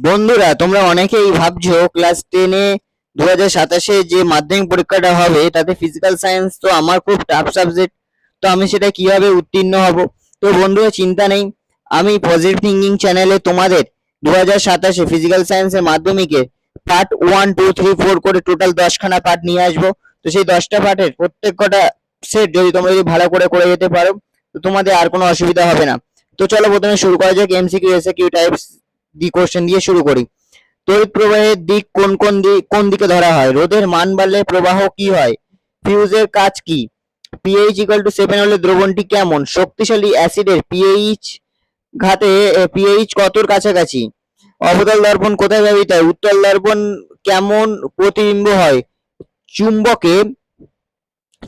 বন্ধুরা, তোমরা অনেকেই ভাবছো ক্লাস 10-এ 2027-এ যে মাধ্যমিক পরীক্ষাটা হবে তাতে ফিজিক্যাল সায়েন্স তো আমার খুব টাফ সাবজেক্ট। তো আমি সেটা কিভাবে উত্তীর্ণ হব? তো বন্ধুরা, চিন্তা নেই, আমি পজিটিভ থিঙ্কিং চ্যানেলে তোমাদের 2027-এ ফিজিক্যাল সায়েন্সের মাধ্যমিকে পার্ট 1, 2, 3, 4 করে টোটাল 10খানা পার্ট নিয়ে আসবো। তো সেই 10টা পার্টের প্রত্যেক কটা সেট তোমরা যদি ভালো করে করে যেতে পারো তো তোমাদের আর কোনো অসুবিধা হবে না। তো চলো প্রথমে শুরু করা যাক MCQ SAQ types the question দিয়ে শুরু করি। তড়িৎ প্রবাহের দিক কোন দিকে ধরা হয়? রোধের মান বাড়লে প্রবাহ কি হয়? ফিউজের কাজ কি? পিএইচ ইকুয়াল টু 7 হলে দ্রবণটি কেমন? শক্তিশালী অ্যাসিডের পিএইচ কতর কাছাকাছি? অবতল দর্পণ কোথায় ব্যবহৃত হয়? উত্তল দর্পণ কেমন প্রতিবিম্ব হয়?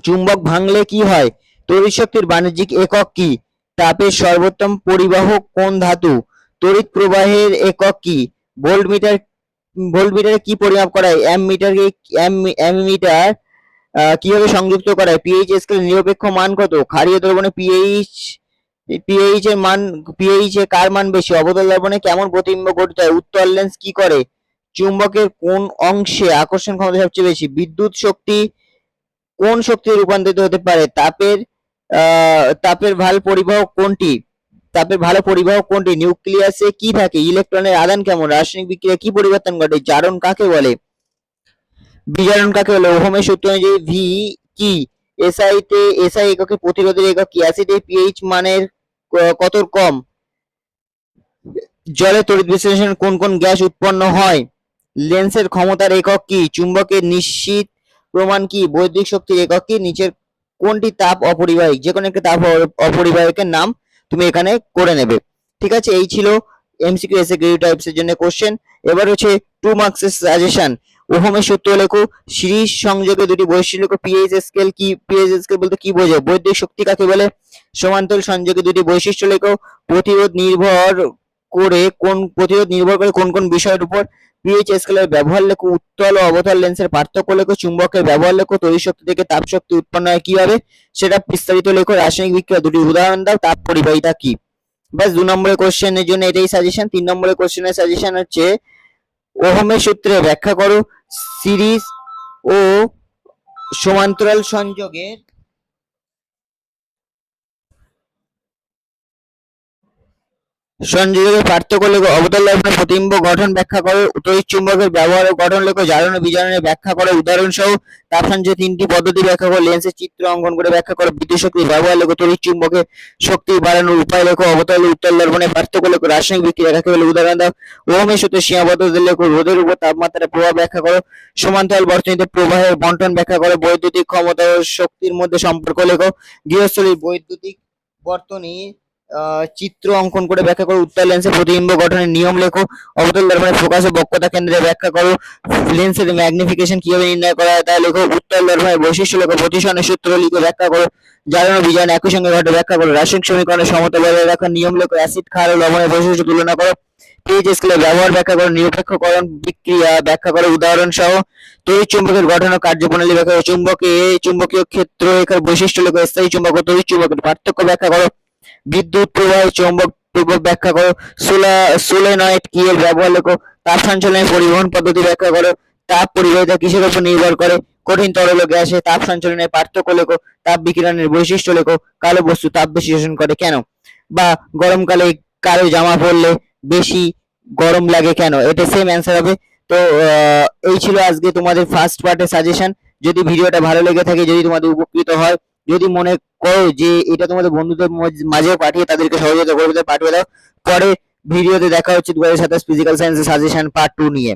চুম্বক ভাঙলে কি হয়? তড়িৎ শক্তির বাণিজ্যিক একক কি? তাপের সর্বোত্তম পরিবাহক কোন ধাতু? তড়িৎ প্রবাহের একক কি? ভোল্টমিটারে কি পরিমাপ করা হয়? অ্যামিটার কিভাবে সংযুক্ত করা হয়? পিএইচ স্কেলের নিরপেক্ষ মান কত? ক্ষারীয় দ্রবণে পিএইচ এ কার মান বেশি? অবতল দর্পণে কেমন প্রতিবিম্ব গঠিত হয়? উত্তল লেন্স কি করে? চুম্বকের কোন অংশে আকর্ষণ ক্ষমতা সবচেয়ে বেশি? বিদ্যুৎ শক্তি কোন শক্তিতে রূপান্তরিত হতে পারে? তাপের ভালো পরিবাহক কোনটি? নিউক্লিয়াসে কি থাকে? ইলেকট্রনের আদান কেমন? রাসায়নিক বিক্রিয়া কি পরিবর্তন ঘটে? জারণ কাকে বলে? বিজারণ কাকে বলে? ওহমের সূত্র অনুযায়ী ভি কি? এসআই এককে প্রতিরোধের একক কি? অ্যাসিডে পিএইচ মানের কত কম? জলে তড়িৎ বিশ্লেষণ কোন কোন গ্যাস উৎপন্ন হয়? লেন্সের ক্ষমতার একক কি? চুম্বকের নিশ্চিত প্রমাণ কি? বৈদ্যুতিক শক্তির একক কি? নিচের কোনটি তাপ অপরিবাহী? যে কোনো একটা তাপ অপরিবাহকের নাম তুমি এখানে করে নেবে। ঠিক আছে, এই ছিল এমসিকিউ এসএকিউ টাইপস এর জন্য কোশ্চেন। এবার হচ্ছে 2 মার্কসের সাজেশন। ওহমের সূত্র লেখো, সিরিজ সংযোগে দুটি বৈশিষ্ট্য লেখো। পিএইচ স্কেল কি? পিএইচ স্কেল বলতে কি বোঝায়? বৈদ্যুতিক শক্তি কাকে বলে? সমান্তরাল সংযোগে দুটি বৈশিষ্ট্য লেখো। প্রতিরোধ নির্ভর করে কোন কোন বিষয়ের উপর? পিএইচ স্কেলের ব্যবহার লেখো। উত্তল ও অবতল লেন্সের পার্থক্য লেখো। চুম্বকের ব্যবহার লেখো। তড়িৎ শক্তি থেকে তাপ শক্তি উৎপন্ন হয় কিভাবে সেটা বিস্তারিত লেখো। রাসায়নিক বিক্রিয়া দুটি উদাহরণ দাও। তাপ পরিবাহিতা কি? ব্যাস 2 নম্বরের কোশ্চেনের জন্য এটাই সাজেশন। 3 নম্বরের কোশ্চেনের সাজেশন হচ্ছে ওহমের সূত্রে ব্যাখ্যা করো সিরিজ ও সমান্তরাল সংযোগের পার্থক্য লেখো। অবতল দর্পণের প্রতিবিম্ব গঠন ব্যাখ্যা করো। তড়িৎ চুম্বকের ব্যবহার ও গঠন লেখো। জারণ ও বিজারণের ব্যাখ্যা করো উদাহরণ সহ। তাপ সঞ্চয়ের 3টি পদ্ধতি ব্যাখ্যা করো। লেন্সের চিত্র অঙ্কন করে ব্যাখ্যা করো। বিদ্যুৎ শক্তির ব্যবহার লেখো। তড়িৎ চুম্বকের শক্তি বাড়ানোর উপায় লেখো। অবতল ও উত্তল দর্পণের পার্থক্য লেখো। রাসায়নিক বিক্রিয়া কাকে বলে উদাহরণ দাও। ওহমের সূত্রে সীমাবদ্ধতা লেখো। রোধের উপর তাপমাত্রার প্রভাব ব্যাখ্যা করো। সমান্তরাল বর্তনীতে প্রবাহের বণ্টন ব্যাখ্যা করো। বৈদ্যুতিক ক্ষমতা ও শক্তির মধ্যে সম্পর্ক লেখো। গৃহস্থলীর বৈদ্যুতিক বর্তনী চিত্র অঙ্কন করে ব্যাখ্যা করো। উত্তল লেন্সের প্রতিবিম্ব গঠনের নিয়ম লেখো। অবতল দর্পণের ফোকাস ও বক্রতা কেন্দ্রে ব্যাখ্যা করো। লেন্সের ম্যাগনিফিকেশন কিভাবে নির্ণয় করা হয় তা লেখো। উত্তল দর্পণের বৈশিষ্ট্য লেখো। প্রতিসরণের সূত্র লিখে ব্যাখ্যা করো। জারণ ও বিজারণ একই সঙ্গে ঘটে ব্যাখ্যা করো। রাসায়নিক সমীকরণের সমতা বজায় রাখার নিয়ম লেখো। অ্যাসিড, ক্ষার ও লবণের বৈশিষ্ট্য তুলনা করো। পিএইচ স্কেলের ব্যবহার ব্যাখ্যা করো। নিরপেক্ষকরণ বিক্রিয়া ব্যাখ্যা করো উদাহরণ সহ। তড়িৎ চুম্বকের গঠন ও কার্যপ্রণালী ব্যাখ্যা করো। চুম্বকীয় ক্ষেত্র রেখার বৈশিষ্ট্য লেখো। স্থায়ী চুম্বক ও তড়িৎ চুম্বকের পার্থক্য ব্যাখ্যা করো। বিদ্যুৎ প্রবাহে চৌম্বক প্রভাব ব্যাখ্যা করো। সোলেনয়েড কি এর ব্যবহার লেখো। তাপ সঞ্চালনের পরিবহন পদ্ধতি ব্যাখ্যা করো। তাপ পরিবাহিতা কিসের উপর নির্ভর করে? কঠিন তরল ও গ্যাসে তাপ সঞ্চালনের পার্থক্য লেখো। তাপ বিকিরণের বৈশিষ্ট্য লেখো। কালো বস্তু তাপ বেশি শোষণ করে কেন? বা গরমকালে কালো জামা পরলে বেশি গরম লাগে কেন? এটা সেম অ্যান্সার হবে। তো এই ছিল আজকে তোমাদের ফার্স্ট পার্টের সাজেশন। যদি ভিডিওটা ভালো লেগে থাকে, যদি তোমাদের উপকৃত হয়, যদি মনে করো যে এটা তোমাদের বন্ধুদের মাঝেও পাঠিয়ে তাদেরকে সহযোগিতা করবে, পাঠিয়ে দাও। পরে ভিডিওতে দেখা হচ্ছে 2027 ফিজিক্যাল সায়েন্সের সাজেশন পার্ট 2 নিয়ে।